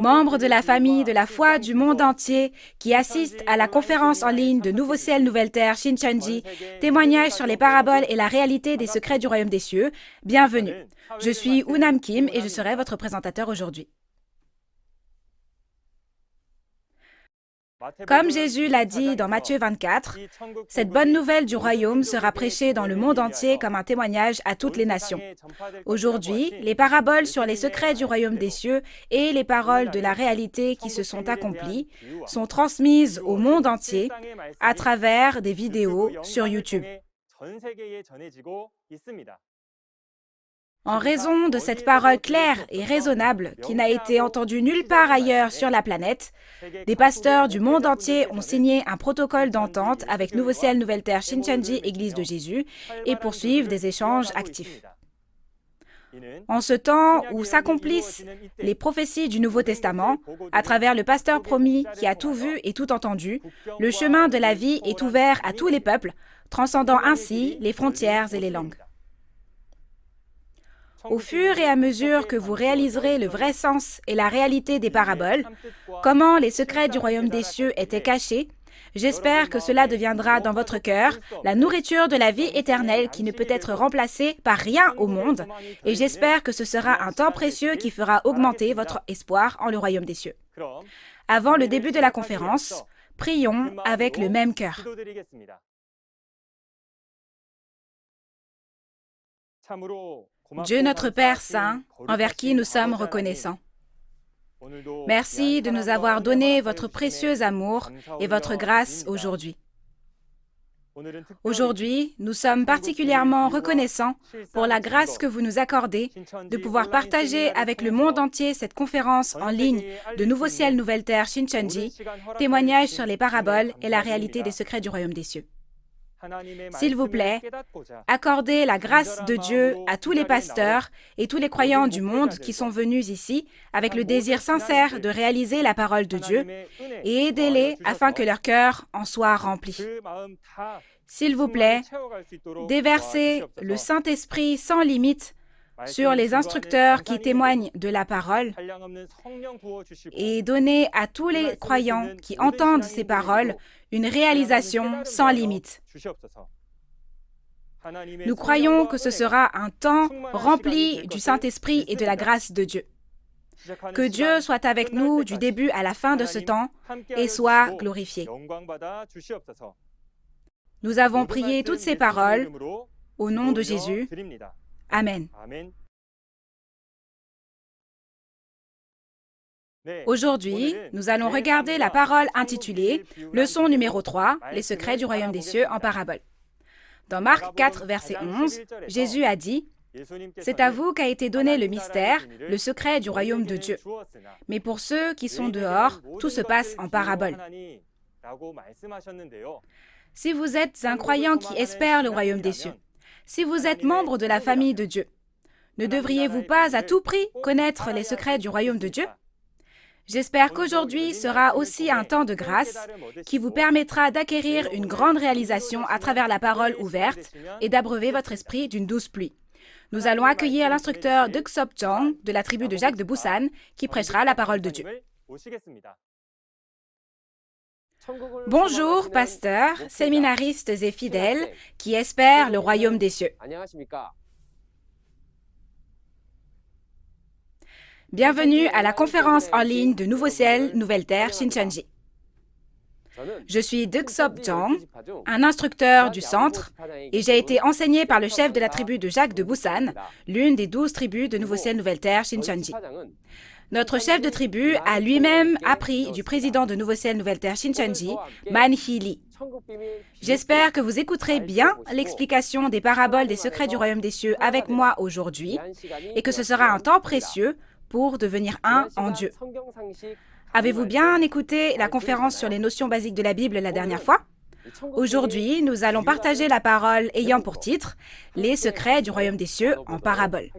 membres de la famille de la foi du monde entier qui assistent à la conférence en ligne de Nouveau Ciel, Nouvelle Terre, Shincheonji, témoignage sur les paraboles et la réalité des secrets du royaume des cieux. Bienvenue. Je suis Unam Kim et je serai votre présentateur aujourd'hui. Comme Jésus l'a dit dans Matthieu 24, cette bonne nouvelle du royaume sera prêchée dans le monde entier comme un témoignage à toutes les nations. Aujourd'hui, les paraboles sur les secrets du royaume des cieux et les paroles de la réalité qui se sont accomplies sont transmises au monde entier à travers des vidéos sur YouTube. En raison de cette parole claire et raisonnable qui n'a été entendue nulle part ailleurs sur la planète, des pasteurs du monde entier ont signé un protocole d'entente avec Nouveau Ciel, Nouvelle Terre, Shincheonji, Église de Jésus, et poursuivent des échanges actifs. En ce temps où s'accomplissent les prophéties du Nouveau Testament, à travers le pasteur promis qui a tout vu et tout entendu, le chemin de la vie est ouvert à tous les peuples, transcendant ainsi les frontières et les langues. Au fur et à mesure que vous réaliserez le vrai sens et la réalité des paraboles, comment les secrets du royaume des cieux étaient cachés, j'espère que cela deviendra dans votre cœur la nourriture de la vie éternelle qui ne peut être remplacée par rien au monde, et j'espère que ce sera un temps précieux qui fera augmenter votre espoir en le royaume des cieux. Avant le début de la conférence, prions avec le même cœur. Dieu notre Père Saint, envers qui nous sommes reconnaissants. Merci de nous avoir donné votre précieux amour et votre grâce aujourd'hui. Aujourd'hui, nous sommes particulièrement reconnaissants pour la grâce que vous nous accordez de pouvoir partager avec le monde entier cette conférence en ligne de Nouveau Ciel, Nouvelle Terre, Shincheonji, témoignage sur les paraboles et la réalité des secrets du royaume des cieux. S'il vous plaît, accordez la grâce de Dieu à tous les pasteurs et tous les croyants du monde qui sont venus ici avec le désir sincère de réaliser la parole de Dieu et aidez-les afin que leur cœur en soit rempli. S'il vous plaît, déversez le Saint-Esprit sans limite sur les instructeurs qui témoignent de la parole et donnez à tous les croyants qui entendent ces paroles une réalisation sans limite. Nous croyons que ce sera un temps rempli du Saint-Esprit et de la grâce de Dieu. Que Dieu soit avec nous du début à la fin de ce temps et soit glorifié. Nous avons prié toutes ces paroles au nom de Jésus. Amen. Aujourd'hui, nous allons regarder la parole intitulée « Leçon numéro 3, les secrets du royaume des cieux en parabole ». Dans Marc 4, verset 11, Jésus a dit « C'est à vous qu'a été donné le mystère, le secret du royaume de Dieu. Mais pour ceux qui sont dehors, tout se passe en parabole. » Si vous êtes un croyant qui espère le royaume des cieux, si vous êtes membre de la famille de Dieu, ne devriez-vous pas à tout prix connaître les secrets du royaume de Dieu? J'espère qu'aujourd'hui sera aussi un temps de grâce qui vous permettra d'acquérir une grande réalisation à travers la parole ouverte et d'abreuver votre esprit d'une douce pluie. Nous allons accueillir l'instructeur Deuk Sop Jong de la tribu de Jacques de Busan qui prêchera la parole de Dieu. Bonjour, pasteurs, séminaristes et fidèles qui espèrent le royaume des cieux. Bienvenue à la conférence en ligne de Nouveau Ciel, Nouvelle Terre, Shincheonji. Je suis Deuk Sop Jong, un instructeur du centre, et j'ai été enseigné par le chef de la tribu de Jacques de Busan, l'une des 12 tribus de Nouveau Ciel, Nouvelle Terre, Shincheonji. Notre chef de tribu a lui-même appris du président de Nouveau Ciel, Nouvelle Terre, Shincheonji, Man Hee Lee. J'espère que vous écouterez bien l'explication des paraboles des secrets du royaume des cieux avec moi aujourd'hui, et que ce sera un temps précieux pour devenir un en Dieu. Avez-vous bien écouté la conférence sur les notions basiques de la Bible la dernière fois? Aujourd'hui, nous allons partager la parole ayant pour titre « Les secrets du royaume des cieux en parabole ».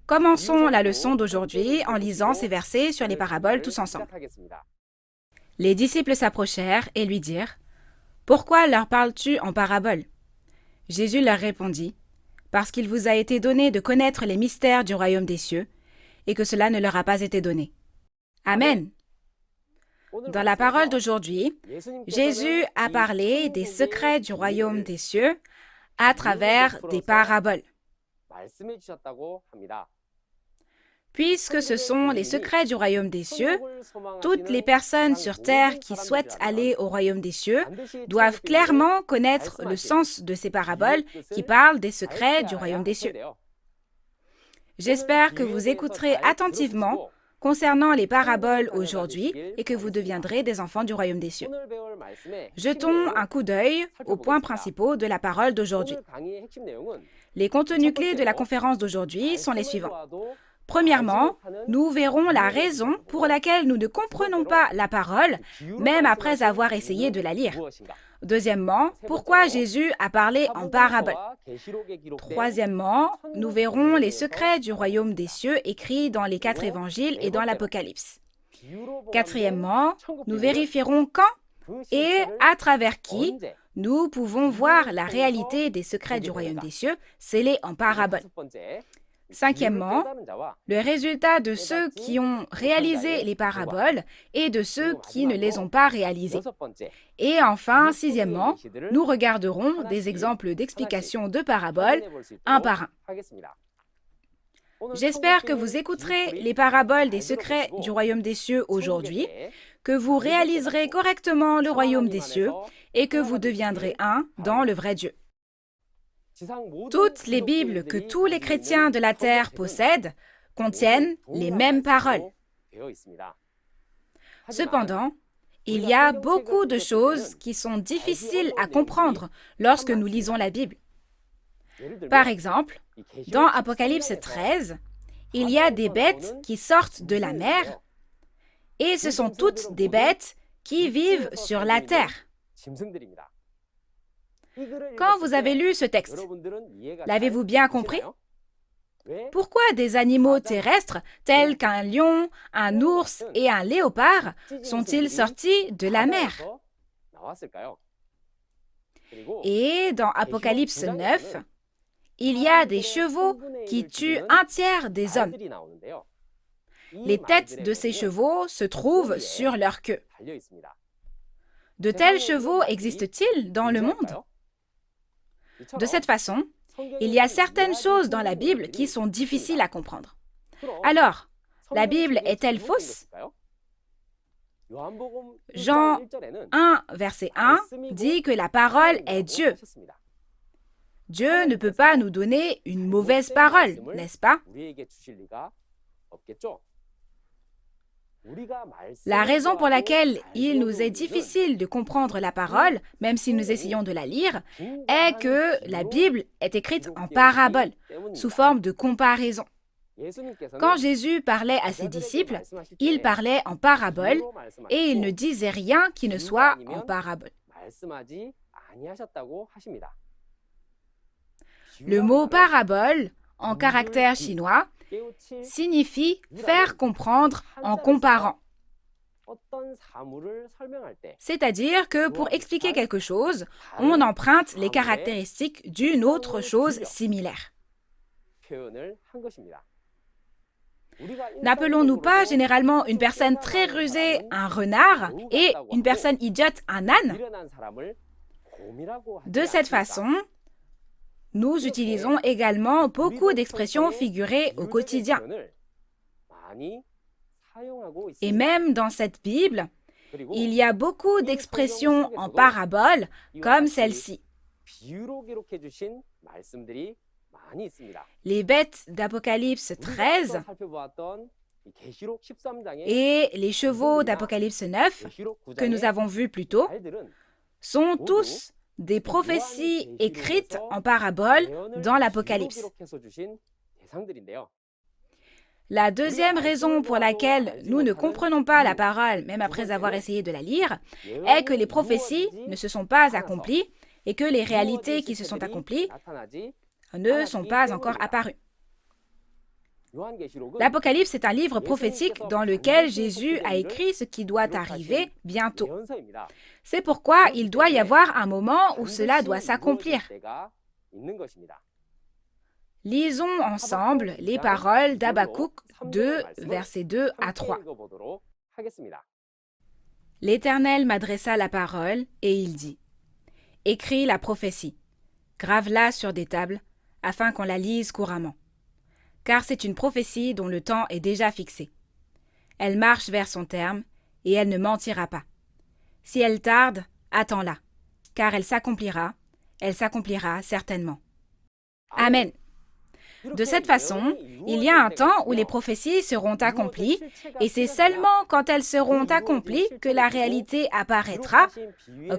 Commençons la leçon d'aujourd'hui en lisant ces versets sur les paraboles tous ensemble. Les disciples s'approchèrent et lui dirent « Pourquoi leur parles-tu en parabole ?» Jésus leur répondit « Parce qu'il vous a été donné de connaître les mystères du royaume des cieux, et que cela ne leur a pas été donné. Amen. Dans la parole d'aujourd'hui, Jésus a parlé des secrets du royaume des cieux à travers des paraboles. Puisque ce sont les secrets du royaume des cieux, toutes les personnes sur terre qui souhaitent aller au royaume des cieux doivent clairement connaître le sens de ces paraboles qui parlent des secrets du royaume des cieux. J'espère que vous écouterez attentivement concernant les paraboles aujourd'hui et que vous deviendrez des enfants du royaume des cieux. Jetons un coup d'œil aux points principaux de la parole d'aujourd'hui. Les contenus clés de la conférence d'aujourd'hui sont les suivants. Premièrement, nous verrons la raison pour laquelle nous ne comprenons pas la parole, même après avoir essayé de la lire. Deuxièmement, pourquoi Jésus a parlé en parabole. Troisièmement, nous verrons les secrets du royaume des cieux écrits dans les 4 évangiles et dans l'Apocalypse. Quatrièmement, nous vérifierons quand et à travers qui nous pouvons voir la réalité des secrets du royaume des cieux scellés en parabole. Cinquièmement, le résultat de ceux qui ont réalisé les paraboles et de ceux qui ne les ont pas réalisées. Et enfin, sixièmement, nous regarderons des exemples d'explications de paraboles un par un. J'espère que vous écouterez les paraboles des secrets du royaume des cieux aujourd'hui, que vous réaliserez correctement le royaume des cieux et que vous deviendrez un dans le vrai Dieu. Toutes les Bibles que tous les chrétiens de la terre possèdent contiennent les mêmes paroles. Cependant, il y a beaucoup de choses qui sont difficiles à comprendre lorsque nous lisons la Bible. Par exemple, dans Apocalypse 13, il y a des bêtes qui sortent de la mer et ce sont toutes des bêtes qui vivent sur la terre. Quand vous avez lu ce texte, l'avez-vous bien compris? Pourquoi des animaux terrestres tels qu'un lion, un ours et un léopard sont-ils sortis de la mer? Et dans Apocalypse 9, il y a des chevaux qui tuent un tiers des hommes. Les têtes de ces chevaux se trouvent sur leur queue. De tels chevaux existent-ils dans le monde? De cette façon, il y a certaines choses dans la Bible qui sont difficiles à comprendre. Alors, la Bible est-elle fausse? Jean 1, verset 1 dit que la parole est Dieu. Dieu ne peut pas nous donner une mauvaise parole, n'est-ce pas? La raison pour laquelle il nous est difficile de comprendre la parole, même si nous essayons de la lire, est que la Bible est écrite en parabole, sous forme de comparaison. Quand Jésus parlait à ses disciples, il parlait en parabole et il ne disait rien qui ne soit en parabole. Le mot parabole, en caractère chinois, signifie faire comprendre en comparant. C'est-à-dire que pour expliquer quelque chose, on emprunte les caractéristiques d'une autre chose similaire. N'appelons-nous pas généralement une personne très rusée un renard et une personne idiote un âne? De cette façon, nous utilisons également beaucoup d'expressions figurées au quotidien. Et même dans cette Bible, il y a beaucoup d'expressions en parabole comme celle-ci. Les bêtes d'Apocalypse 13 et les chevaux d'Apocalypse 9, que nous avons vus plus tôt, sont tous des prophéties écrites en parabole dans l'Apocalypse. La deuxième raison pour laquelle nous ne comprenons pas la parole, même après avoir essayé de la lire, est que les prophéties ne se sont pas accomplies et que les réalités qui se sont accomplies ne sont pas encore apparues. L'Apocalypse est un livre prophétique dans lequel Jésus a écrit ce qui doit arriver bientôt. C'est pourquoi il doit y avoir un moment où cela doit s'accomplir. Lisons ensemble les paroles d'Habakkuk 2, versets 2 à 3. L'Éternel m'adressa la parole et il dit : Écris la prophétie, grave-la sur des tables, afin qu'on la lise couramment. Car c'est une prophétie dont le temps est déjà fixé. Elle marche vers son terme, et elle ne mentira pas. Si elle tarde, attends-la, car elle s'accomplira certainement. Amen. De cette façon, il y a un temps où les prophéties seront accomplies, et c'est seulement quand elles seront accomplies que la réalité apparaîtra,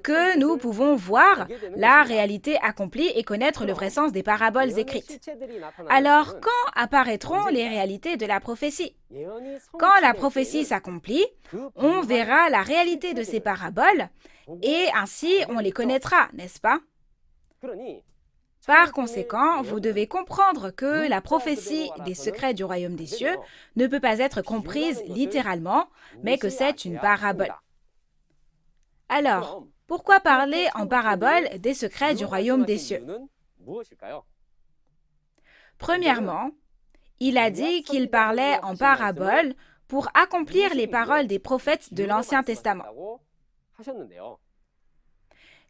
que nous pouvons voir la réalité accomplie et connaître le vrai sens des paraboles écrites. Alors, quand apparaîtront les réalités de la prophétie? Quand la prophétie s'accomplit, on verra la réalité de ces paraboles, et ainsi on les connaîtra, n'est-ce pas? Par conséquent, vous devez comprendre que la prophétie des secrets du royaume des cieux ne peut pas être comprise littéralement, mais que c'est une parabole. Alors, pourquoi parler en parabole des secrets du royaume des cieux? Premièrement, il a dit qu'il parlait en parabole pour accomplir les paroles des prophètes de l'Ancien Testament.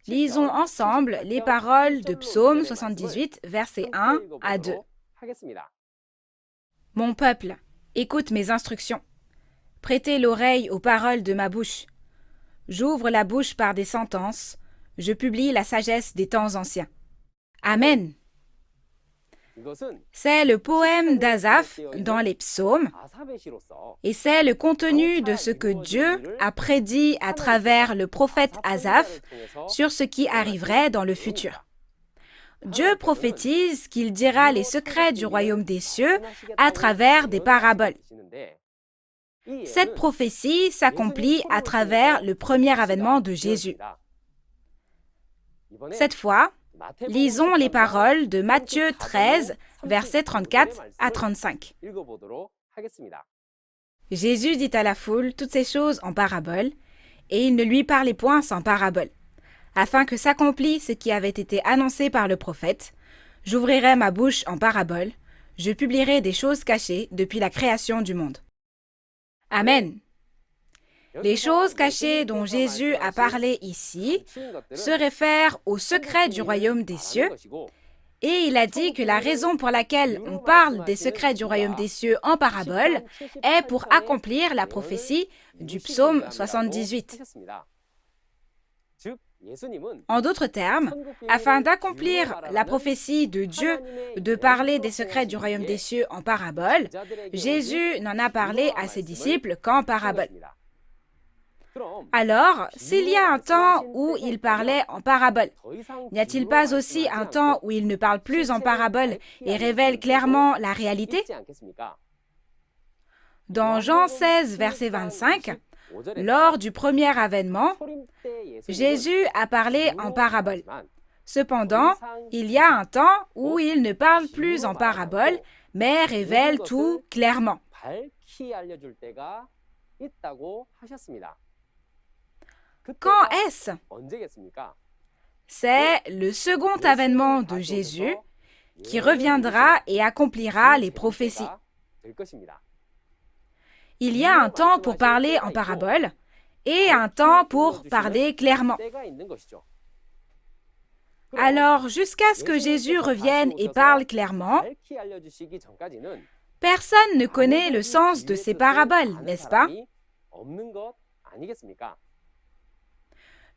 Lisons ensemble les paroles de Psaume 78, versets 1 à 2. Mon peuple, écoute mes instructions. Prêtez l'oreille aux paroles de ma bouche. J'ouvre la bouche par des sentences. Je publie la sagesse des temps anciens. Amen. C'est le poème d'Asaph dans les psaumes et c'est le contenu de ce que Dieu a prédit à travers le prophète Asaph sur ce qui arriverait dans le futur. Dieu prophétise qu'il dira les secrets du royaume des cieux à travers des paraboles. Cette prophétie s'accomplit à travers le premier avènement de Jésus. Cette fois, lisons les paroles de Matthieu 13, versets 34 à 35. Jésus dit à la foule toutes ces choses en paraboles, et il ne lui parlait point sans parabole, afin que s'accomplisse ce qui avait été annoncé par le prophète. J'ouvrirai ma bouche en parabole, je publierai des choses cachées depuis la création du monde. Amen. Les choses cachées dont Jésus a parlé ici se réfèrent au secret du royaume des cieux, et il a dit que la raison pour laquelle on parle des secrets du royaume des cieux en parabole est pour accomplir la prophétie du psaume 78. En d'autres termes, afin d'accomplir la prophétie de Dieu de parler des secrets du royaume des cieux en parabole, Jésus n'en a parlé à ses disciples qu'en parabole. Alors, s'il y a un temps où il parlait en parabole, n'y a-t-il pas aussi un temps où il ne parle plus en parabole et révèle clairement la réalité? Dans Jean 16, verset 25, lors du premier avènement, Jésus a parlé en parabole. Cependant, il y a un temps où il ne parle plus en parabole, mais révèle tout clairement. Quand est-ce? C'est le second avènement de Jésus qui reviendra et accomplira les prophéties. Il y a un temps pour parler en parabole et un temps pour parler clairement. Alors, jusqu'à ce que Jésus revienne et parle clairement, personne ne connaît le sens de ces paraboles, n'est-ce pas?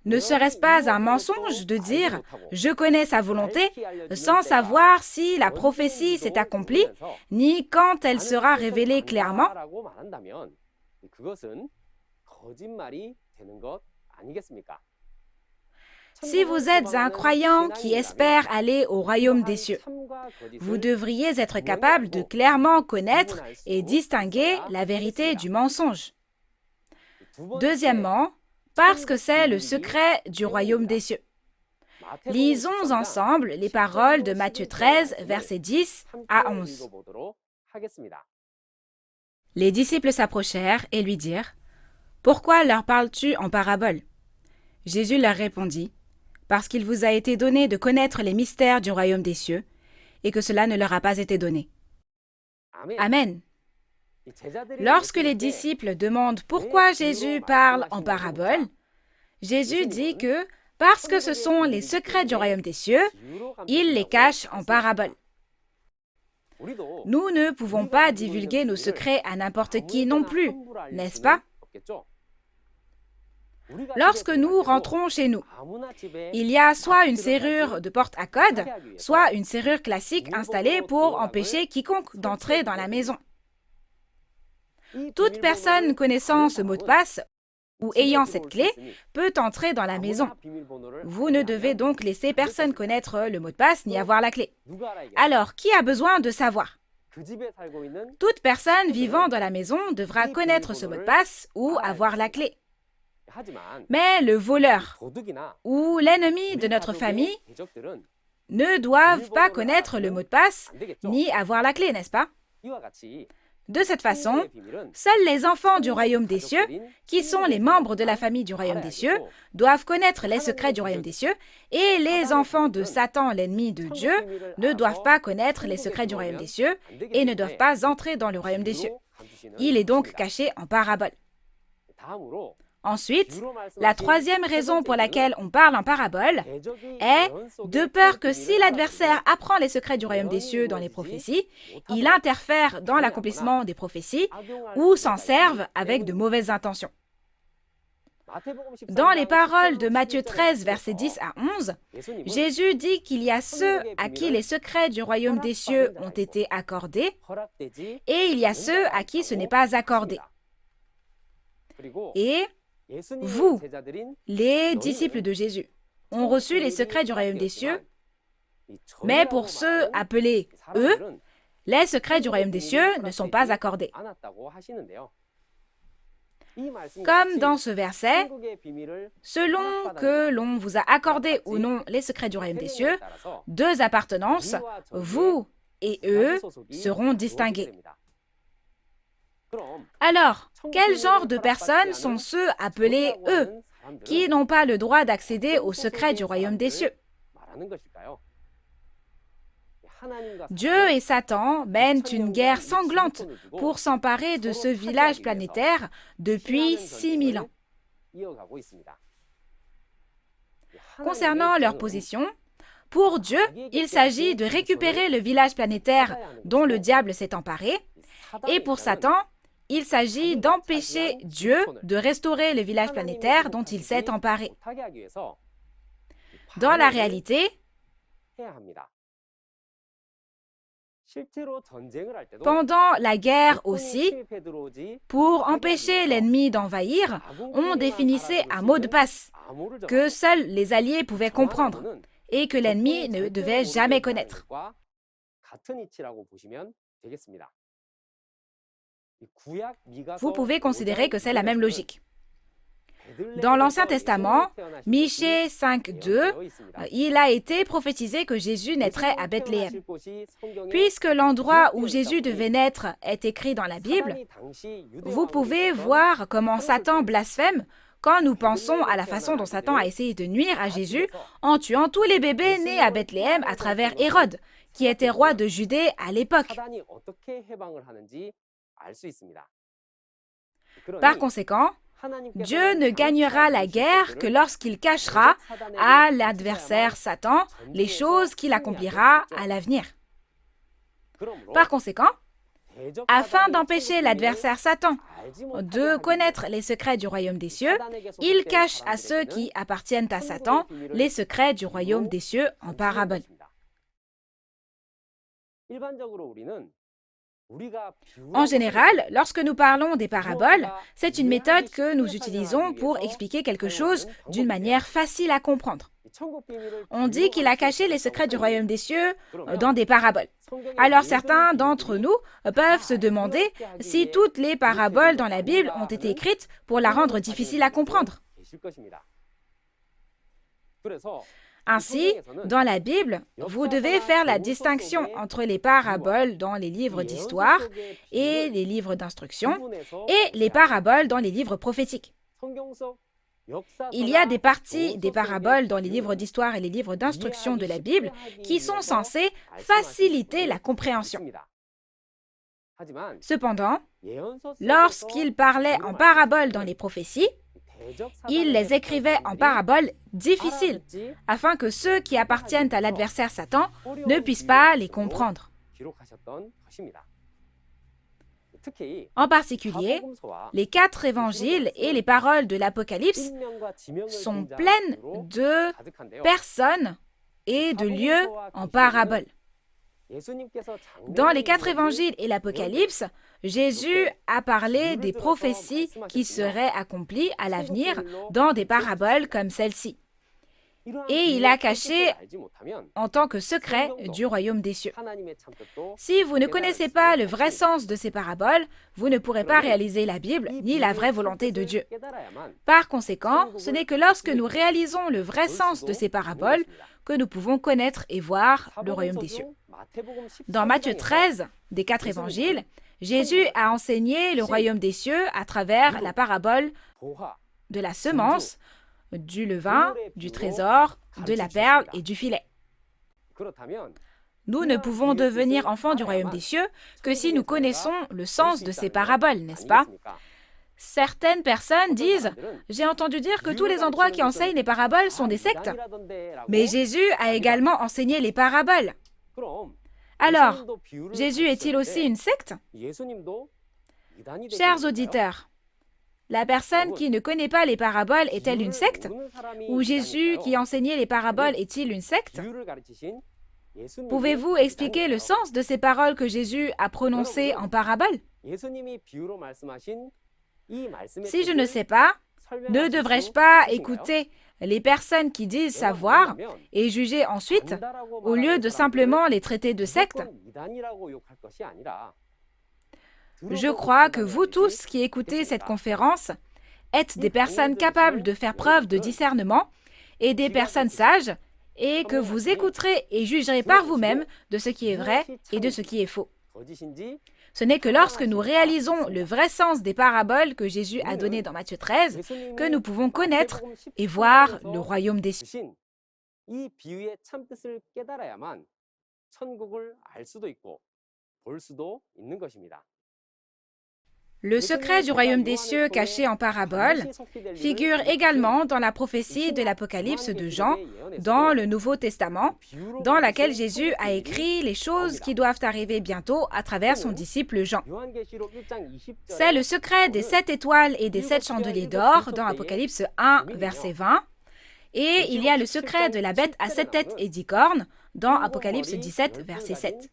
Ne serait-ce pas un mensonge de dire « je connais sa volonté » sans savoir si la prophétie s'est accomplie, ni quand elle sera révélée clairement? Si vous êtes un croyant qui espère aller au royaume des cieux, vous devriez être capable de clairement connaître et distinguer la vérité du mensonge. Deuxièmement, parce que c'est le secret du royaume des cieux. Lisons ensemble les paroles de Matthieu 13, versets 10 à 11. Les disciples s'approchèrent et lui dirent : « Pourquoi leur parles-tu en parabole ?» Jésus leur répondit : « Parce qu'il vous a été donné de connaître les mystères du royaume des cieux, et que cela ne leur a pas été donné. Amen. Amen. Lorsque les disciples demandent pourquoi Jésus parle en parabole, Jésus dit que parce que ce sont les secrets du royaume des cieux, il les cache en parabole. Nous ne pouvons pas divulguer nos secrets à n'importe qui non plus, n'est-ce pas? Lorsque nous rentrons chez nous, il y a soit une serrure de porte à code, soit une serrure classique installée pour empêcher quiconque d'entrer dans la maison. Toute personne connaissant ce mot de passe ou ayant cette clé peut entrer dans la maison. Vous ne devez donc laisser personne connaître le mot de passe ni avoir la clé. Alors, qui a besoin de savoir? Toute personne vivant dans la maison devra connaître ce mot de passe ou avoir la clé. Mais le voleur ou l'ennemi de notre famille ne doivent pas connaître le mot de passe ni avoir la clé, n'est-ce pas? De cette façon, seuls les enfants du royaume des cieux, qui sont les membres de la famille du royaume des cieux, doivent connaître les secrets du royaume des cieux, et les enfants de Satan, l'ennemi de Dieu, ne doivent pas connaître les secrets du royaume des cieux et ne doivent pas entrer dans le royaume des cieux. Il est donc caché en parabole. Ensuite, la troisième raison pour laquelle on parle en parabole est de peur que si l'adversaire apprend les secrets du royaume des cieux dans les prophéties, il interfère dans l'accomplissement des prophéties ou s'en serve avec de mauvaises intentions. Dans les paroles de Matthieu 13, versets 10 à 11, Jésus dit qu'il y a ceux à qui les secrets du royaume des cieux ont été accordés et il y a ceux à qui ce n'est pas accordé. Et vous, les disciples de Jésus, ont reçu les secrets du royaume des cieux, mais pour ceux appelés eux, les secrets du royaume des cieux ne sont pas accordés. Comme dans ce verset, selon que l'on vous a accordé ou non les secrets du royaume des cieux, deux appartenances, vous et eux, seront distinguées. Alors, quel genre de personnes sont ceux appelés eux, qui n'ont pas le droit d'accéder aux secrets du royaume des cieux? Dieu et Satan mènent une guerre sanglante pour s'emparer de ce village planétaire depuis 6000 ans. Concernant leur position, pour Dieu, il s'agit de récupérer le village planétaire dont le diable s'est emparé, et pour Satan, il s'agit d'empêcher Dieu de restaurer le village planétaire dont il s'est emparé. Dans la réalité, pendant la guerre aussi, pour empêcher l'ennemi d'envahir, on définissait un mot de passe que seuls les alliés pouvaient comprendre et que l'ennemi ne devait jamais connaître. Vous pouvez considérer que c'est la même logique. Dans l'Ancien Testament, Michée 5.2, il a été prophétisé que Jésus naîtrait à Bethléem. Puisque l'endroit où Jésus devait naître est écrit dans la Bible, vous pouvez voir comment Satan blasphème quand nous pensons à la façon dont Satan a essayé de nuire à Jésus en tuant tous les bébés nés à Bethléem à travers Hérode, qui était roi de Judée à l'époque. Par conséquent, Dieu ne gagnera la guerre que lorsqu'il cachera à l'adversaire Satan les choses qu'il accomplira à l'avenir. Par conséquent, afin d'empêcher l'adversaire Satan de connaître les secrets du royaume des cieux, il cache à ceux qui appartiennent à Satan les secrets du royaume des cieux en parabole. En général, lorsque nous parlons des paraboles, c'est une méthode que nous utilisons pour expliquer quelque chose d'une manière facile à comprendre. On dit qu'il a caché les secrets du royaume des cieux dans des paraboles. Alors certains d'entre nous peuvent se demander si toutes les paraboles dans la Bible ont été écrites pour la rendre difficile à comprendre. Ainsi, dans la Bible, vous devez faire la distinction entre les paraboles dans les livres d'histoire et les livres d'instruction et les paraboles dans les livres prophétiques. Il y a des parties des paraboles dans les livres d'histoire et les livres d'instruction de la Bible qui sont censées faciliter la compréhension. Cependant, lorsqu'il parlait en paraboles dans les prophéties, il les écrivait en paraboles difficiles, afin que ceux qui appartiennent à l'adversaire Satan ne puissent pas les comprendre. En particulier, les 4 évangiles et les paroles de l'Apocalypse sont pleines de personnes et de lieux en paraboles. Dans les 4 évangiles et l'Apocalypse, Jésus a parlé des prophéties qui seraient accomplies à l'avenir dans des paraboles comme celle-ci. Et il a caché en tant que secret du royaume des cieux. Si vous ne connaissez pas le vrai sens de ces paraboles, vous ne pourrez pas réaliser la Bible ni la vraie volonté de Dieu. Par conséquent, ce n'est que lorsque nous réalisons le vrai sens de ces paraboles que nous pouvons connaître et voir le royaume des cieux. Dans Matthieu 13, des 4 évangiles, Jésus a enseigné le royaume des cieux à travers la parabole de la semence, du levain, du trésor, de la perle et du filet. Nous ne pouvons devenir enfants du royaume des cieux que si nous connaissons le sens de ces paraboles, n'est-ce pas? Certaines personnes disent « J'ai entendu dire que tous les endroits qui enseignent les paraboles sont des sectes. » Mais Jésus a également enseigné les paraboles. Alors, Jésus est-il aussi une secte? Chers auditeurs, la personne qui ne connaît pas les paraboles est-elle une secte? Ou Jésus qui enseignait les paraboles est-il une secte? Pouvez-vous expliquer le sens de ces paroles que Jésus a prononcées en paraboles? Si je ne sais pas, ne devrais-je pas écouter les personnes qui disent savoir et juger ensuite, au lieu de simplement les traiter de sectes? Je crois que vous tous qui écoutez cette conférence êtes des personnes capables de faire preuve de discernement et des personnes sages et que vous écouterez et jugerez par vous-même de ce qui est vrai et de ce qui est faux. Ce n'est que lorsque nous réalisons le vrai sens des paraboles que Jésus a données dans Matthieu 13 que nous pouvons connaître et voir le royaume des cieux. Le secret du royaume des cieux caché en parabole figure également dans la prophétie de l'Apocalypse de Jean dans le Nouveau Testament, dans laquelle Jésus a écrit les choses qui doivent arriver bientôt à travers son disciple Jean. C'est le secret des 7 étoiles et des 7 chandeliers d'or dans Apocalypse 1, verset 20, et il y a le secret de la bête à 7 têtes et 10 cornes dans Apocalypse 17, verset 7.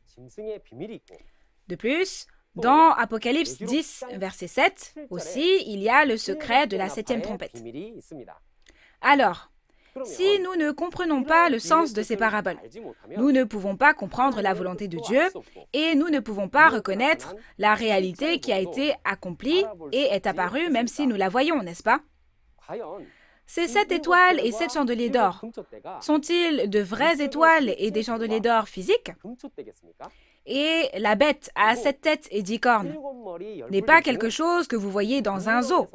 De plus, dans Apocalypse 10, verset 7, aussi, il y a le secret de la 7e trompette. Alors, si nous ne comprenons pas le sens de ces paraboles, nous ne pouvons pas comprendre la volonté de Dieu et nous ne pouvons pas reconnaître la réalité qui a été accomplie et est apparue même si nous la voyons, n'est-ce pas? Ces 7 étoiles et 7 chandeliers d'or, sont-ils de vraies étoiles et des chandeliers d'or physiques? Et la bête à 7 têtes et 10 cornes n'est pas quelque chose que vous voyez dans un zoo.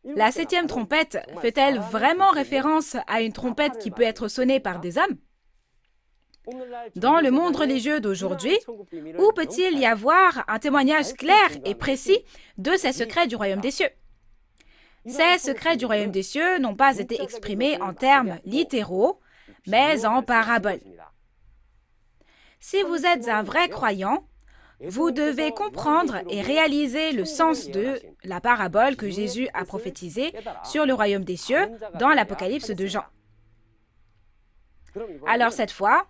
La 7e trompette fait-elle vraiment référence à une trompette qui peut être sonnée par des hommes? Dans le monde religieux d'aujourd'hui, où peut-il y avoir un témoignage clair et précis de ces secrets du royaume des cieux? Ces secrets du royaume des cieux n'ont pas été exprimés en termes littéraux, mais en paraboles. Si vous êtes un vrai croyant, vous devez comprendre et réaliser le sens de la parabole que Jésus a prophétisée sur le royaume des cieux dans l'Apocalypse de Jean. Alors cette fois,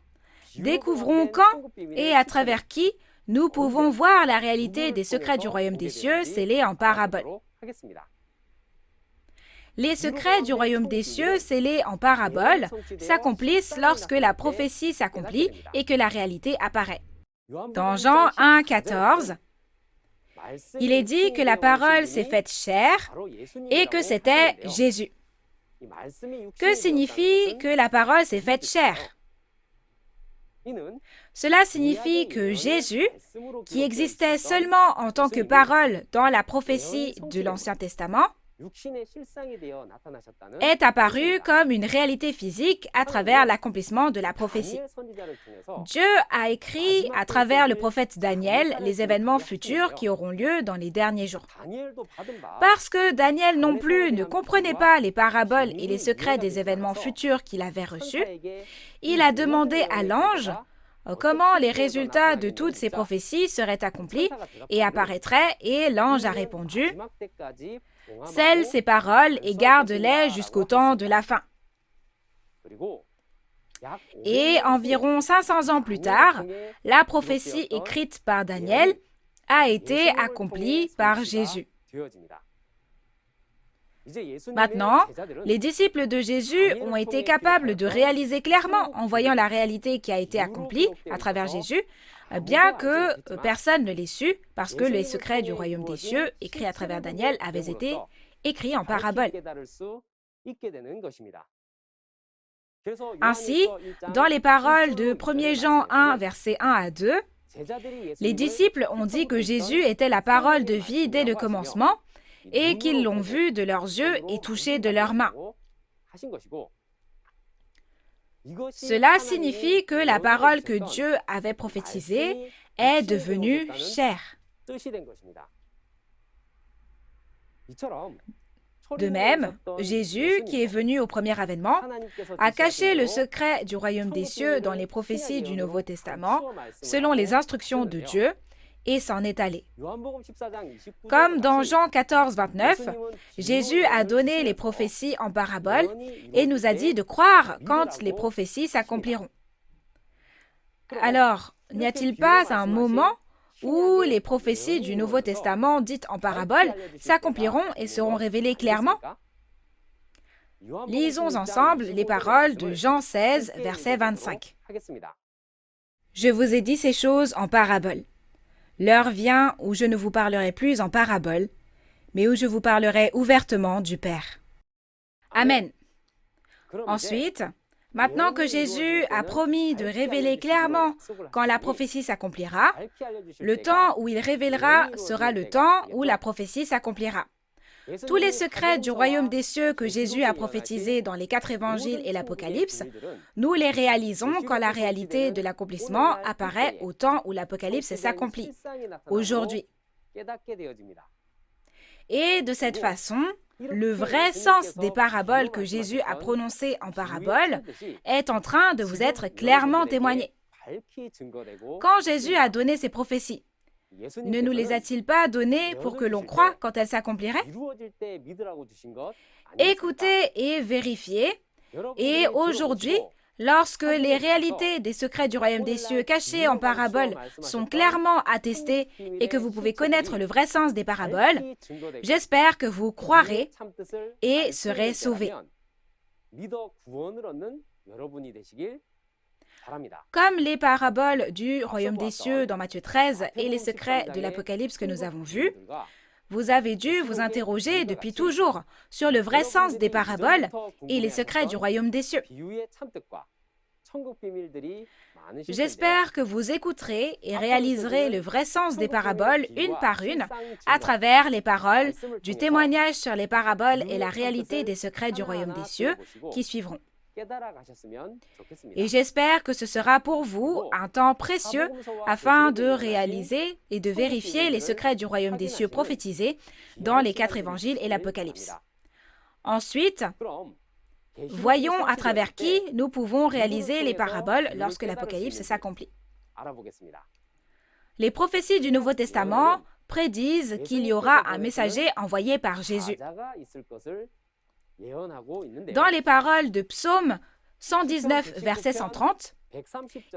découvrons quand et à travers qui nous pouvons voir la réalité des secrets du royaume des cieux scellés en parabole. Les secrets du royaume des cieux scellés en parabole s'accomplissent lorsque la prophétie s'accomplit et que la réalité apparaît. Dans Jean 1, 14, il est dit que la parole s'est faite chair et que c'était Jésus. Que signifie que la parole s'est faite chair? Cela signifie que Jésus, qui existait seulement en tant que parole dans la prophétie de l'Ancien Testament, est apparu comme une réalité physique à travers l'accomplissement de la prophétie. Dieu a écrit à travers le prophète Daniel les événements futurs qui auront lieu dans les derniers jours. Parce que Daniel non plus ne comprenait pas les paraboles et les secrets des événements futurs qu'il avait reçus, il a demandé à l'ange comment les résultats de toutes ces prophéties seraient accomplis et apparaîtraient, et l'ange a répondu: « Scelle ces paroles et garde-les jusqu'au temps de la fin. » Et environ 500 ans plus tard, la prophétie écrite par Daniel a été accomplie par Jésus. Maintenant, les disciples de Jésus ont été capables de réaliser clairement, en voyant la réalité qui a été accomplie à travers Jésus, bien que personne ne l'ait su, parce que les secrets du royaume des cieux, écrits à travers Daniel, avaient été écrits en parabole. Ainsi, dans les paroles de 1 Jean 1, versets 1 à 2, les disciples ont dit que Jésus était la parole de vie dès le commencement, et qu'ils l'ont vu de leurs yeux et touché de leurs mains. Cela signifie que la parole que Dieu avait prophétisée est devenue chair. De même, Jésus, qui est venu au premier avènement, a caché le secret du royaume des cieux dans les prophéties du Nouveau Testament, selon les instructions de Dieu, et s'en est allé. Comme dans Jean 14, 29, Jésus a donné les prophéties en parabole et nous a dit de croire quand les prophéties s'accompliront. Alors, n'y a-t-il pas un moment où les prophéties du Nouveau Testament dites en parabole s'accompliront et seront révélées clairement? Lisons ensemble les paroles de Jean 16, verset 25. « Je vous ai dit ces choses en parabole. L'heure vient où je ne vous parlerai plus en parabole, mais où je vous parlerai ouvertement du Père. » Amen. Ensuite, maintenant que Jésus a promis de révéler clairement quand la prophétie s'accomplira, le temps où il révélera sera le temps où la prophétie s'accomplira. Tous les secrets du royaume des cieux que Jésus a prophétisés dans les 4 évangiles et l'Apocalypse, nous les réalisons quand la réalité de l'accomplissement apparaît au temps où l'Apocalypse s'accomplit, aujourd'hui. Et de cette façon, le vrai sens des paraboles que Jésus a prononcées en parabole est en train de vous être clairement témoigné. Quand Jésus a donné ses prophéties, ne nous les a-t-il pas données pour que l'on croie quand elles s'accompliraient? Écoutez et vérifiez, et aujourd'hui, lorsque les réalités des secrets du royaume des cieux cachés en parabole sont clairement attestées et que vous pouvez connaître le vrai sens des paraboles, j'espère que vous croirez et serez sauvés. Comme les paraboles du royaume des cieux dans Matthieu 13 et les secrets de l'Apocalypse que nous avons vus, vous avez dû vous interroger depuis toujours sur le vrai sens des paraboles et les secrets du royaume des cieux. J'espère que vous écouterez et réaliserez le vrai sens des paraboles une par une à travers les paroles du témoignage sur les paraboles et la réalité des secrets du royaume des cieux qui suivront. Et j'espère que ce sera pour vous un temps précieux afin de réaliser et de vérifier les secrets du royaume des cieux prophétisés dans les 4 évangiles et l'Apocalypse. Ensuite, voyons à travers qui nous pouvons réaliser les paraboles lorsque l'Apocalypse s'accomplit. Les prophéties du Nouveau Testament prédisent qu'il y aura un messager envoyé par Jésus. Dans les paroles de Psaume 119, verset 130,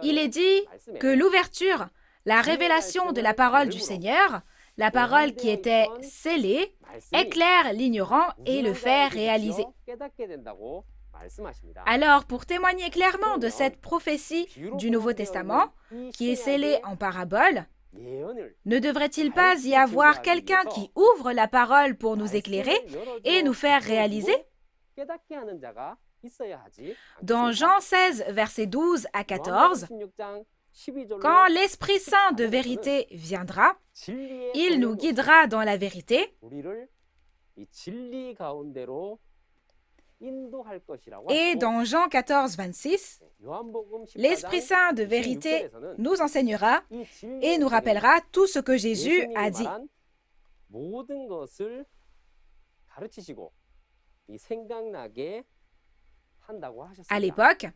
il est dit que l'ouverture, la révélation de la parole du Seigneur, la parole qui était scellée, éclaire l'ignorant et le fait réaliser. Alors, pour témoigner clairement de cette prophétie du Nouveau Testament, qui est scellée en parabole, ne devrait-il pas y avoir quelqu'un qui ouvre la parole pour nous éclairer et nous faire réaliser? Dans Jean 16, versets 12 à 14, quand l'Esprit Saint de vérité viendra, il nous guidera dans la vérité. Et dans Jean 14, 26, l'Esprit Saint de vérité nous enseignera et nous rappellera tout ce que Jésus a dit. À l'époque,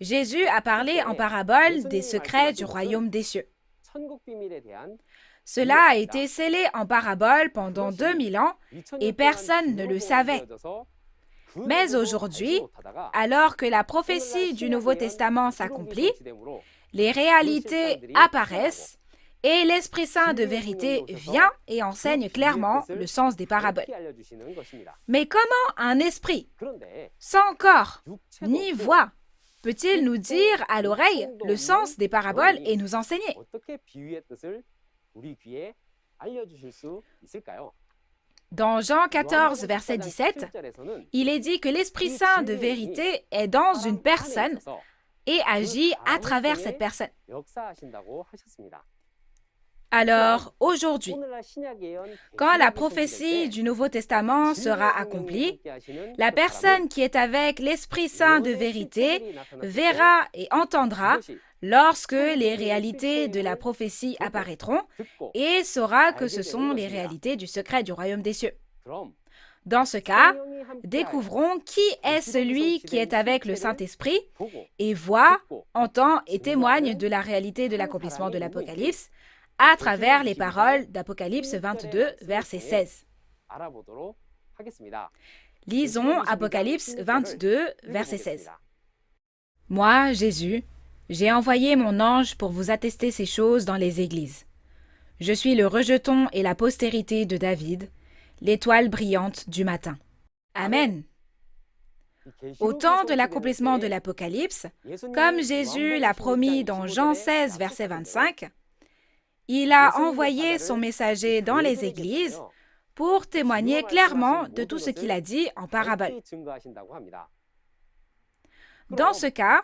Jésus a parlé en parabole des secrets du royaume des cieux. Cela a été scellé en parabole pendant 2000 ans et personne ne le savait. Mais aujourd'hui, alors que la prophétie du Nouveau Testament s'accomplit, les réalités apparaissent et l'Esprit Saint de vérité vient et enseigne clairement le sens des paraboles. Mais comment un esprit, sans corps ni voix, peut-il nous dire à l'oreille le sens des paraboles et nous enseigner? Dans Jean 14, verset 17, il est dit que l'Esprit Saint de vérité est dans une personne et agit à travers cette personne. Alors, aujourd'hui, quand la prophétie du Nouveau Testament sera accomplie, la personne qui est avec l'Esprit Saint de vérité verra et entendra lorsque les réalités de la prophétie apparaîtront et saura que ce sont les réalités du secret du royaume des cieux. Dans ce cas, découvrons qui est celui qui est avec le Saint-Esprit et voit, entend et témoigne de la réalité de l'accomplissement de l'Apocalypse à travers les paroles d'Apocalypse 22, verset 16. Lisons Apocalypse 22, verset 16. Moi, Jésus, j'ai envoyé mon ange pour vous attester ces choses dans les églises. Je suis le rejeton et la postérité de David, l'étoile brillante du matin. Amen. Au temps de l'accomplissement de l'Apocalypse, comme Jésus l'a promis dans Jean 16, verset 25, il a envoyé son messager dans les églises pour témoigner clairement de tout ce qu'il a dit en parabole. Dans ce cas,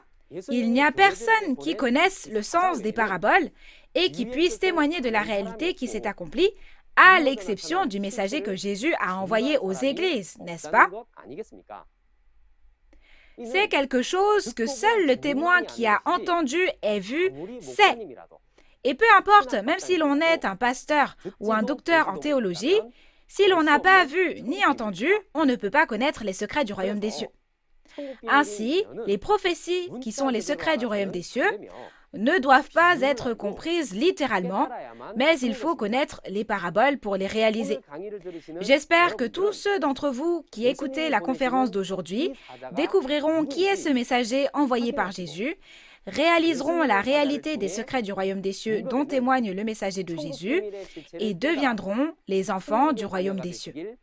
il n'y a personne qui connaisse le sens des paraboles et qui puisse témoigner de la réalité qui s'est accomplie, à l'exception du messager que Jésus a envoyé aux églises, n'est-ce pas? C'est quelque chose que seul le témoin qui a entendu et vu sait. Et peu importe, même si l'on est un pasteur ou un docteur en théologie, si l'on n'a pas vu ni entendu, on ne peut pas connaître les secrets du royaume des cieux. Ainsi, les prophéties, qui sont les secrets du royaume des cieux, ne doivent pas être comprises littéralement, mais il faut connaître les paraboles pour les réaliser. J'espère que tous ceux d'entre vous qui écoutez la conférence d'aujourd'hui découvriront qui est ce messager envoyé par Jésus, réaliseront la réalité des secrets du royaume des cieux dont témoigne le messager de Jésus et deviendront les enfants du royaume des cieux.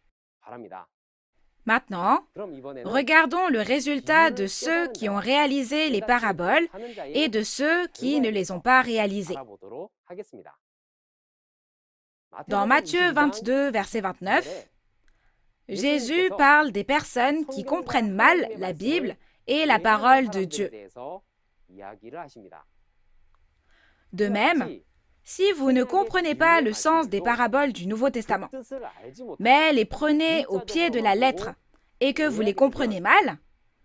Maintenant, regardons le résultat de ceux qui ont réalisé les paraboles et de ceux qui ne les ont pas réalisées. Dans Matthieu 22, verset 29, Jésus parle des personnes qui comprennent mal la Bible et la parole de Dieu. De même, si vous ne comprenez pas le sens des paraboles du Nouveau Testament, mais les prenez au pied de la lettre et que vous les comprenez mal,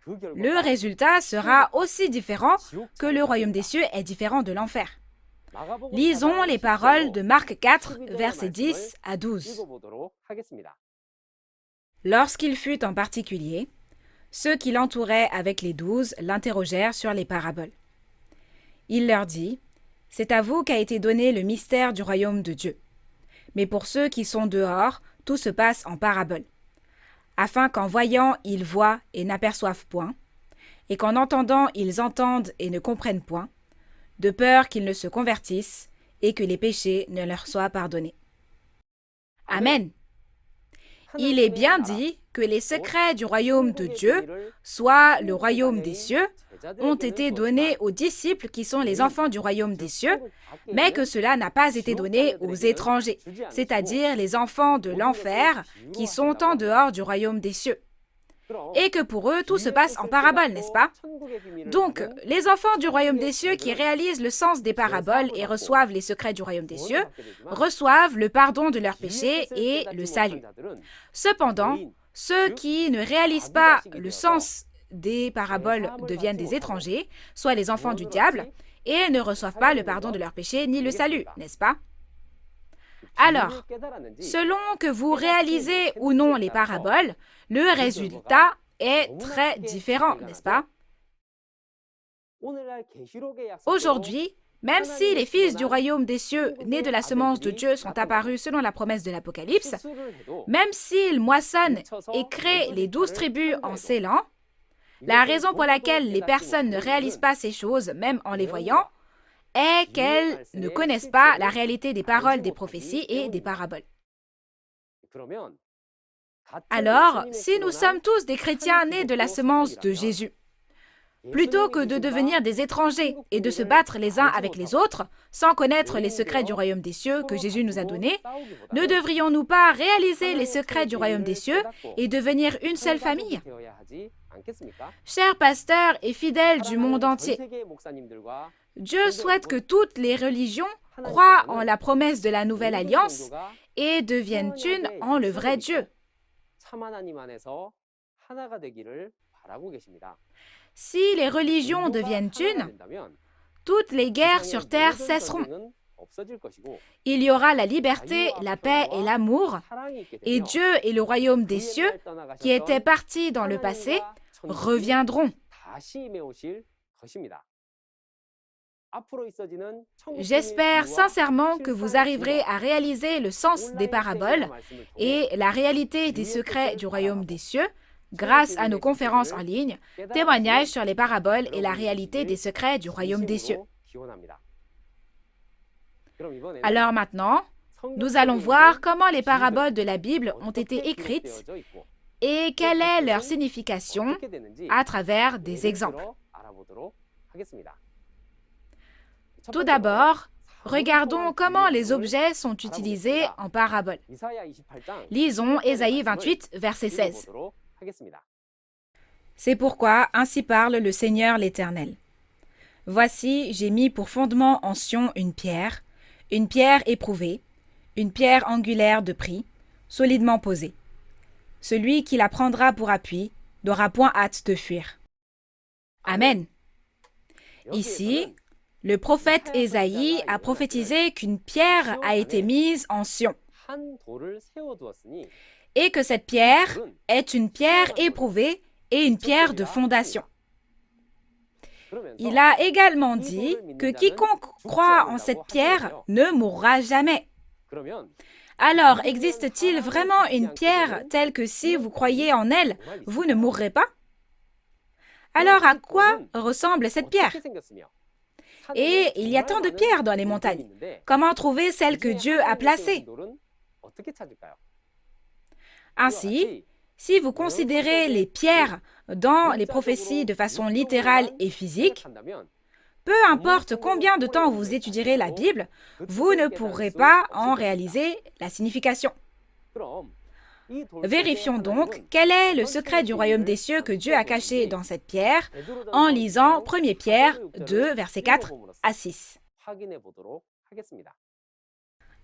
le résultat sera aussi différent que le royaume des cieux est différent de l'enfer. Lisons les paroles de Marc 4, versets 10 à 12. Lorsqu'il fut en particulier, ceux qui l'entouraient avec les 12 l'interrogèrent sur les paraboles. Il leur dit, « C'est à vous qu'a été donné le mystère du royaume de Dieu. Mais pour ceux qui sont dehors, tout se passe en paraboles, afin qu'en voyant, ils voient et n'aperçoivent point, et qu'en entendant, ils entendent et ne comprennent point, de peur qu'ils ne se convertissent et que les péchés ne leur soient pardonnés. » Amen. Il est bien dit que les secrets du royaume de Dieu, soit le royaume des cieux, ont été donnés aux disciples qui sont les enfants du royaume des cieux, mais que cela n'a pas été donné aux étrangers, c'est-à-dire les enfants de l'enfer qui sont en dehors du royaume des cieux. et que pour eux, tout se passe en parabole, n'est-ce pas? Donc, les enfants du royaume des cieux qui réalisent le sens des paraboles et reçoivent les secrets du royaume des cieux, reçoivent le pardon de leurs péchés et le salut. Cependant, ceux qui ne réalisent pas le sens des paraboles deviennent des étrangers, soit les enfants du diable, et ne reçoivent pas le pardon de leurs péchés ni le salut, n'est-ce pas? Alors, selon que vous réalisez ou non les paraboles, le résultat est très différent, n'est-ce pas? Aujourd'hui, même si les fils du royaume des cieux, nés de la semence de Dieu, sont apparus selon la promesse de l'Apocalypse, même s'ils moissonnent et créent les 12 tribus en s'élant, la raison pour laquelle les personnes ne réalisent pas ces choses, même en les voyant, est qu'elles ne connaissent pas la réalité des paroles des prophéties et des paraboles. Alors, si nous sommes tous des chrétiens nés de la semence de Jésus, plutôt que de devenir des étrangers et de se battre les uns avec les autres, sans connaître les secrets du royaume des cieux que Jésus nous a donnés, ne devrions-nous pas réaliser les secrets du royaume des cieux et devenir une seule famille? Chers pasteurs et fidèles du monde entier, Dieu souhaite que toutes les religions croient en la promesse de la nouvelle alliance et deviennent une en le vrai Dieu. Si les religions deviennent une, toutes les guerres sur terre cesseront. Il y aura la liberté, la paix et l'amour, et Dieu et le royaume des cieux, qui étaient partis dans le passé, reviendront. J'espère sincèrement que vous arriverez à réaliser le sens des paraboles et la réalité des secrets du royaume des cieux grâce à nos conférences en ligne, témoignages sur les paraboles et la réalité des secrets du royaume des cieux. Alors maintenant, nous allons voir comment les paraboles de la Bible ont été écrites et quelle est leur signification à travers des exemples. Tout d'abord, regardons comment les objets sont utilisés en parabole. Lisons Ésaïe 28, verset 16. C'est pourquoi ainsi parle le Seigneur l'Éternel. Voici, j'ai mis pour fondement en Sion une pierre éprouvée, une pierre angulaire de prix, solidement posée. Celui qui la prendra pour appui n'aura point hâte de fuir. Amen. Ici, le prophète Ésaïe a prophétisé qu'une pierre a été mise en Sion et que cette pierre est une pierre éprouvée et une pierre de fondation. Il a également dit que quiconque croit en cette pierre ne mourra jamais. Alors, existe-t-il vraiment une pierre telle que si vous croyez en elle, vous ne mourrez pas? Alors, à quoi ressemble cette pierre? Et il y a tant de pierres dans les montagnes. Comment trouver celle que Dieu a placée? Ainsi, si vous considérez les pierres dans les prophéties de façon littérale et physique, peu importe combien de temps vous étudierez la Bible, vous ne pourrez pas en réaliser la signification. Vérifions donc quel est le secret du royaume des cieux que Dieu a caché dans cette pierre en lisant 1 Pierre 2, versets 4 à 6.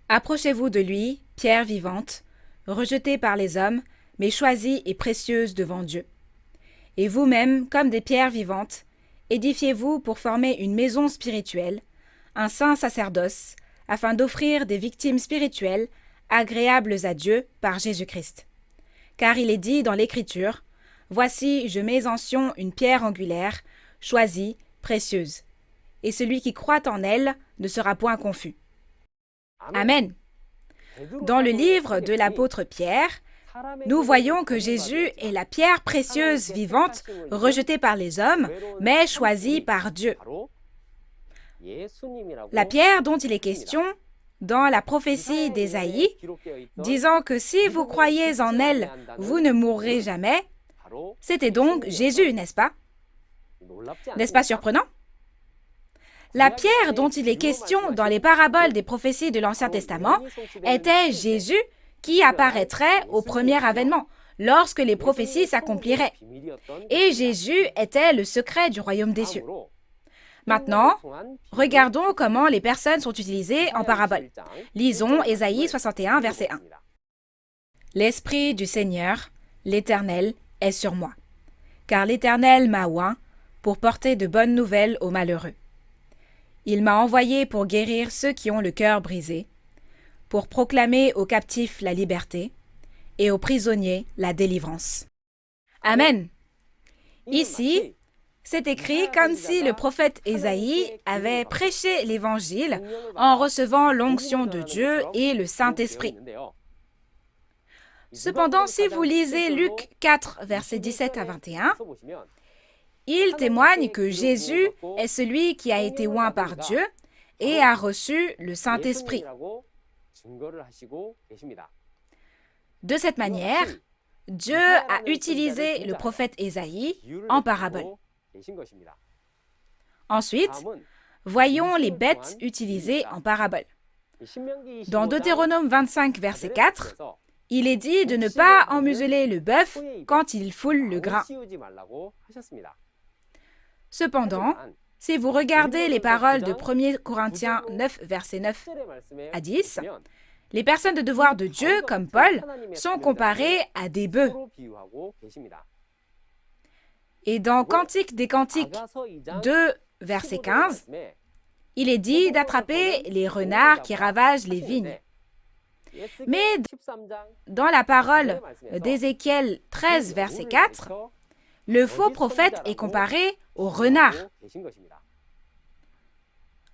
Approchez-vous de lui, pierre vivante, rejetée par les hommes, mais choisie et précieuse devant Dieu. Et vous-même, comme des pierres vivantes, édifiez-vous pour former une maison spirituelle, un saint sacerdoce, afin d'offrir des victimes spirituelles agréables à Dieu par Jésus-Christ. Car il est dit dans l'Écriture, « Voici, je mets en Sion une pierre angulaire, choisie, précieuse, et celui qui croit en elle ne sera point confus. » Amen. Dans le livre de l'apôtre Pierre, nous voyons que Jésus est la pierre précieuse vivante, rejetée par les hommes, mais choisie par Dieu. La pierre dont il est question dans la prophétie d'Ésaïe, disant que si vous croyez en elle, vous ne mourrez jamais, c'était donc Jésus, n'est-ce pas? N'est-ce pas surprenant? La pierre dont il est question dans les paraboles des prophéties de l'Ancien Testament était Jésus qui apparaîtrait au premier avènement, lorsque les prophéties s'accompliraient. Et Jésus était le secret du royaume des cieux. Maintenant, regardons comment les personnes sont utilisées en parabole. Lisons Ésaïe 61, verset 1. L'Esprit du Seigneur, l'Éternel, est sur moi, car l'Éternel m'a oint pour porter de bonnes nouvelles aux malheureux. Il m'a envoyé pour guérir ceux qui ont le cœur brisé, pour proclamer aux captifs la liberté et aux prisonniers la délivrance. Amen. Ici, c'est écrit comme si le prophète Ésaïe avait prêché l'Évangile en recevant l'onction de Dieu et le Saint-Esprit. Cependant, si vous lisez Luc 4, versets 17 à 21, il témoigne que Jésus est celui qui a été oint par Dieu et a reçu le Saint-Esprit. De cette manière, Dieu a utilisé le prophète Ésaïe en parabole. Ensuite, voyons les bêtes utilisées en parabole. Dans Deutéronome 25, verset 4, il est dit de ne pas emmuseler le bœuf quand il foule le grain. Cependant, si vous regardez les paroles de 1 Corinthiens 9, verset 9 à 10, les personnes de devoir de Dieu, comme Paul, sont comparées à des bœufs. Et dans Cantique des Cantiques 2, verset 15, il est dit d'attraper les renards qui ravagent les vignes. Mais dans la parole d'Ézéchiel 13, verset 4, le faux prophète est comparé au renard.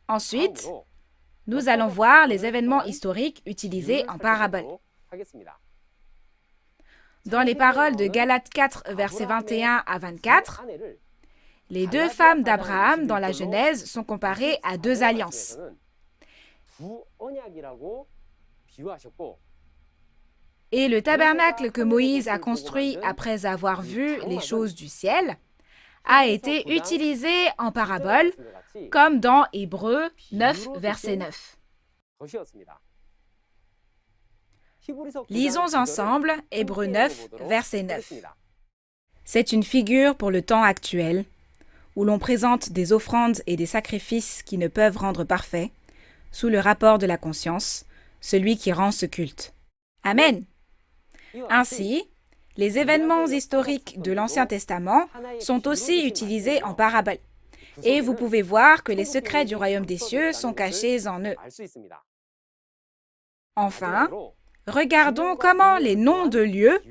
Ensuite, nous allons voir les événements historiques utilisés en parabole. Dans les paroles de Galates 4, versets 21 à 24, les deux femmes d'Abraham dans la Genèse sont comparées à deux alliances. Et le tabernacle que Moïse a construit après avoir vu les choses du ciel a été utilisé en parabole, comme dans Hébreux 9, verset 9. Lisons ensemble Hébreux 9, verset 9. C'est une figure pour le temps actuel, où l'on présente des offrandes et des sacrifices qui ne peuvent rendre parfait, sous le rapport de la conscience, celui qui rend ce culte. Amen. Ainsi, les événements historiques de l'Ancien Testament sont aussi utilisés en parabole. Et vous pouvez voir que les secrets du royaume des cieux sont cachés en eux. Enfin, regardons comment les noms de lieux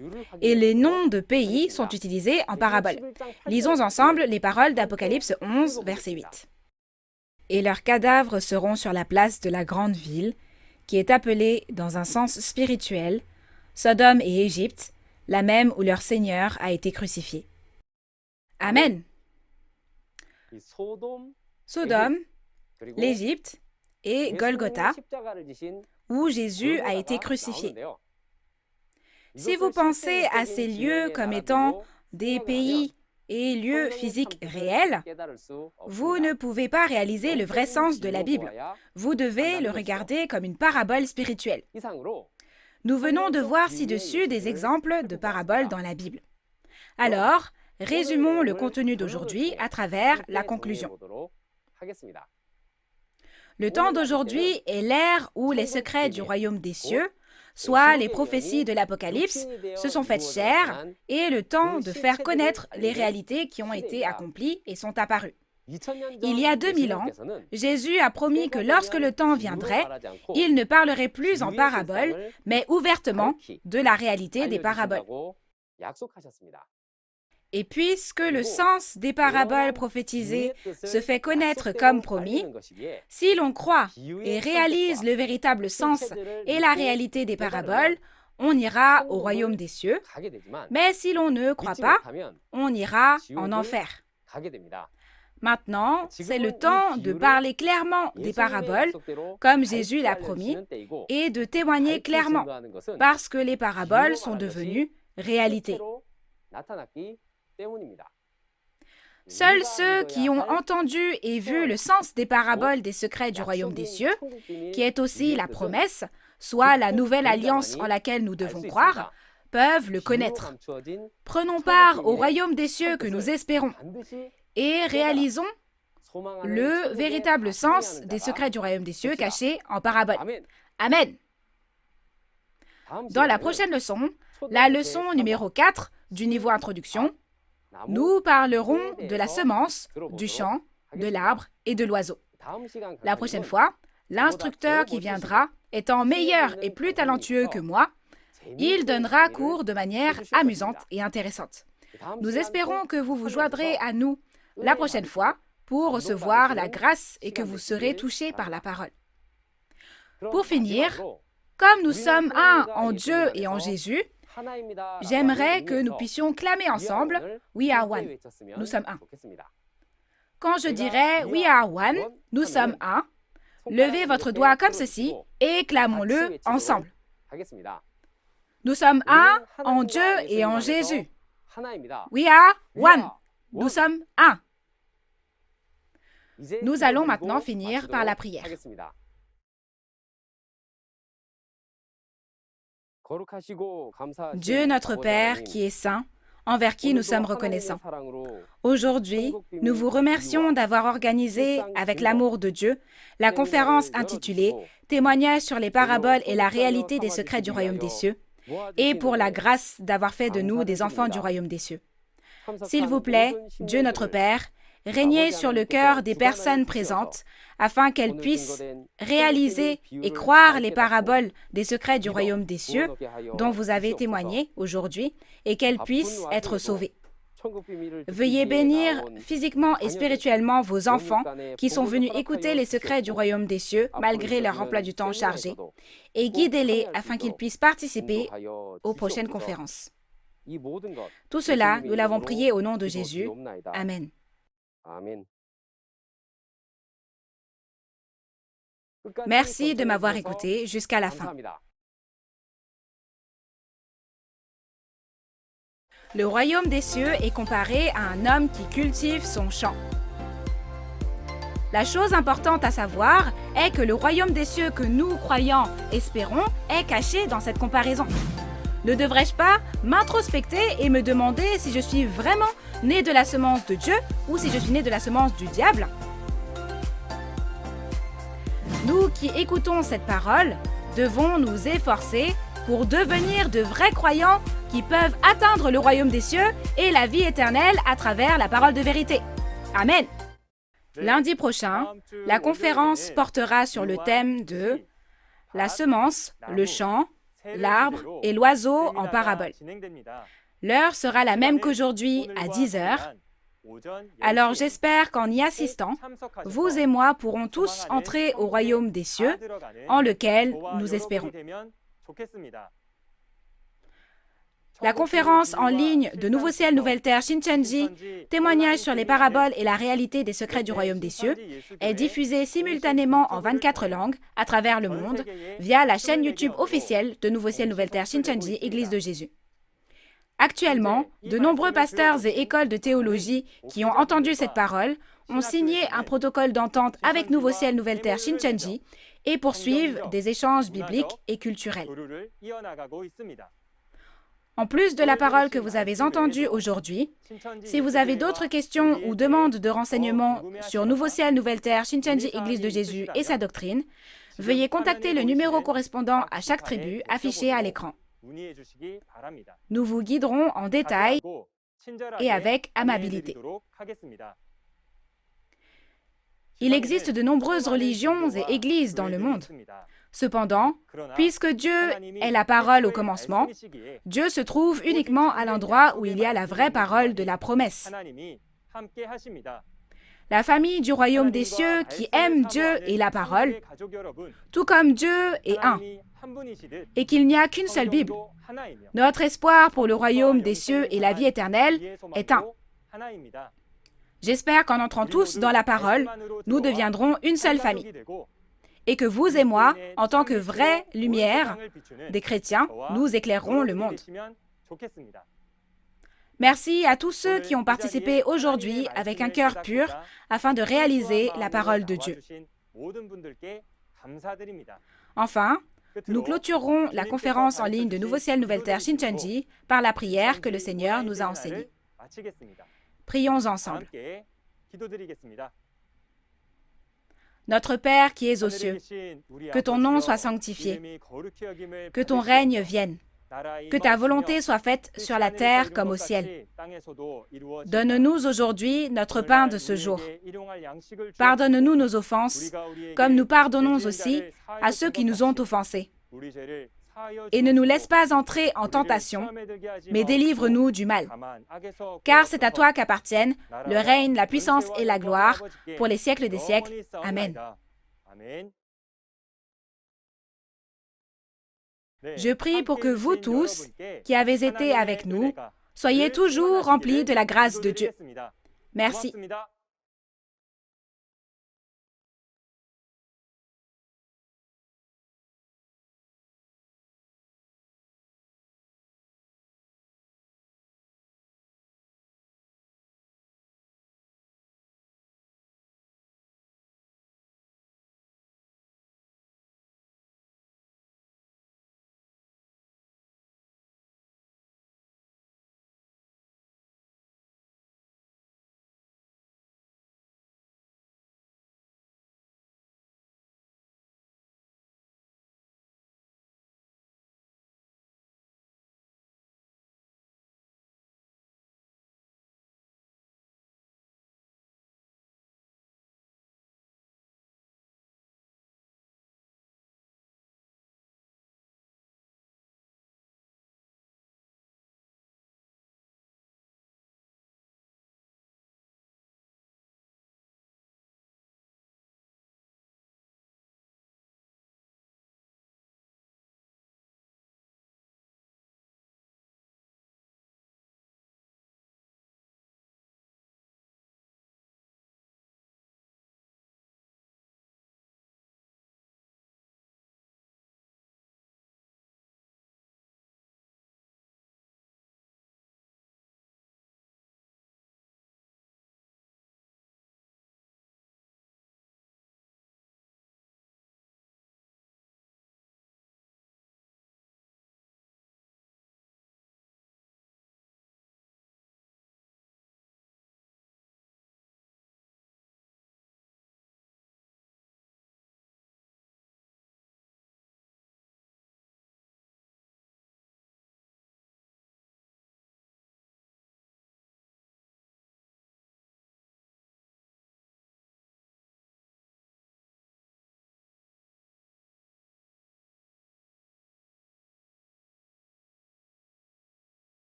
et les noms de pays sont utilisés en parabole. Lisons ensemble les paroles d'Apocalypse 11, verset 8. « Et leurs cadavres seront sur la place de la grande ville, qui est appelée, dans un sens spirituel, Sodome et Égypte, la même où leur Seigneur a été crucifié. » Amen. Sodome, l'Égypte et Golgotha, où Jésus a été crucifié. Si vous pensez à ces lieux comme étant des pays et lieux physiques réels, vous ne pouvez pas réaliser le vrai sens de la Bible. Vous devez le regarder comme une parabole spirituelle. Nous venons de voir ci-dessus des exemples de paraboles dans la Bible. Alors, résumons le contenu d'aujourd'hui à travers la conclusion. Le temps d'aujourd'hui est l'ère où les secrets du royaume des cieux, soit les prophéties de l'Apocalypse, se sont faites chair et le temps de faire connaître les réalités qui ont été accomplies et sont apparues. Il y a 2000 ans, Jésus a promis que lorsque le temps viendrait, il ne parlerait plus en paraboles, mais ouvertement de la réalité des paraboles. Et puisque le sens des paraboles prophétisées se fait connaître comme promis, si l'on croit et réalise le véritable sens et la réalité des paraboles, on ira au royaume des cieux, mais si l'on ne croit pas, on ira en enfer. Maintenant, c'est le temps de parler clairement des paraboles, comme Jésus l'a promis, et de témoigner clairement, parce que les paraboles sont devenues réalité. Seuls ceux qui ont entendu et vu le sens des paraboles des secrets du royaume des cieux, qui est aussi la promesse, soit la nouvelle alliance en laquelle nous devons croire, peuvent le connaître. Prenons part au royaume des cieux que nous espérons et réalisons le véritable sens des secrets du royaume des cieux cachés en parabole. Amen. Dans la prochaine leçon, la leçon numéro 4 du niveau introduction, nous parlerons de la semence, du champ, de l'arbre et de l'oiseau. La prochaine fois, l'instructeur qui viendra, étant meilleur et plus talentueux que moi, il donnera cours de manière amusante et intéressante. Nous espérons que vous vous joindrez à nous la prochaine fois pour recevoir la grâce et que vous serez touchés par la parole. Pour finir, comme nous sommes un en Dieu et en Jésus, j'aimerais que nous puissions clamer ensemble « We are one ». Nous sommes un. Quand je dirai « We are one », nous sommes un, levez votre doigt comme ceci et clamons-le ensemble. Nous sommes un en Dieu et en Jésus. We are one. Nous sommes un. Nous allons maintenant finir par la prière. Dieu notre Père qui est saint, envers qui nous sommes reconnaissants. Aujourd'hui, nous vous remercions d'avoir organisé, avec l'amour de Dieu, la conférence intitulée « Témoignage sur les paraboles et la réalité des secrets du royaume des cieux » et pour la grâce d'avoir fait de nous des enfants du royaume des cieux. S'il vous plaît, Dieu notre Père, régnez sur le cœur des personnes présentes afin qu'elles puissent réaliser et croire les paraboles des secrets du royaume des cieux dont vous avez témoigné aujourd'hui et qu'elles puissent être sauvées. Veuillez bénir physiquement et spirituellement vos enfants qui sont venus écouter les secrets du royaume des cieux malgré leur emploi du temps chargé et guidez-les afin qu'ils puissent participer aux prochaines conférences. Tout cela, nous l'avons prié au nom de Jésus. Amen. Merci de m'avoir écouté jusqu'à la fin. Le royaume des cieux est comparé à un homme qui cultive son champ. La chose importante à savoir est que le royaume des cieux que nous, croyants, espérons, est caché dans cette comparaison. Ne devrais-je pas m'introspecter et me demander si je suis vraiment né de la semence de Dieu ou si je suis né de la semence du diable? Nous qui écoutons cette parole devons nous efforcer pour devenir de vrais croyants qui peuvent atteindre le royaume des cieux et la vie éternelle à travers la parole de vérité. Amen. Lundi prochain, la conférence portera sur le thème de la semence, le champ, l'arbre et l'oiseau en parabole. L'heure sera la même qu'aujourd'hui à 10 heures. Alors j'espère qu'en y assistant, vous et moi pourrons tous entrer au royaume des cieux, en lequel nous espérons. La conférence en ligne de Nouveau Ciel, Nouvelle Terre, Shincheonji, témoignage sur les paraboles et la réalité des secrets du royaume des cieux, est diffusée simultanément en 24 langues à travers le monde via la chaîne YouTube officielle de Nouveau Ciel, Nouvelle Terre, Shincheonji, Église de Jésus. Actuellement, de nombreux pasteurs et écoles de théologie qui ont entendu cette parole ont signé un protocole d'entente avec Nouveau Ciel, Nouvelle Terre, Shincheonji et poursuivent des échanges bibliques et culturels. En plus de la parole que vous avez entendue aujourd'hui, si vous avez d'autres questions ou demandes de renseignements sur Nouveau Ciel, Nouvelle Terre, Shincheonji, Église de Jésus et sa doctrine, veuillez contacter le numéro correspondant à chaque tribu affiché à l'écran. Nous vous guiderons en détail et avec amabilité. Il existe de nombreuses religions et églises dans le monde. Cependant, puisque Dieu est la parole au commencement, Dieu se trouve uniquement à l'endroit où il y a la vraie parole de la promesse. La famille du royaume des cieux qui aime Dieu et la parole, tout comme Dieu est un, et qu'il n'y a qu'une seule Bible. Notre espoir pour le royaume des cieux et la vie éternelle est un. J'espère qu'en entrant tous dans la parole, nous deviendrons une seule famille. Et que vous et moi, en tant que vraie lumière des chrétiens, nous éclairerons le monde. Merci à tous ceux qui ont participé aujourd'hui avec un cœur pur afin de réaliser la parole de Dieu. Enfin, nous clôturerons la conférence en ligne de Nouveau Ciel, Nouvelle Terre Shincheonji par la prière que le Seigneur nous a enseignée. Prions ensemble. Notre Père qui es aux cieux, que ton nom soit sanctifié, que ton règne vienne, que ta volonté soit faite sur la terre comme au ciel. Donne-nous aujourd'hui notre pain de ce jour. Pardonne-nous nos offenses, comme nous pardonnons aussi à ceux qui nous ont offensés. Et ne nous laisse pas entrer en tentation, mais délivre-nous du mal. Car c'est à toi qu'appartiennent le règne, la puissance et la gloire pour les siècles des siècles. Amen. Je prie pour que vous tous, qui avez été avec nous, soyez toujours remplis de la grâce de Dieu. Merci.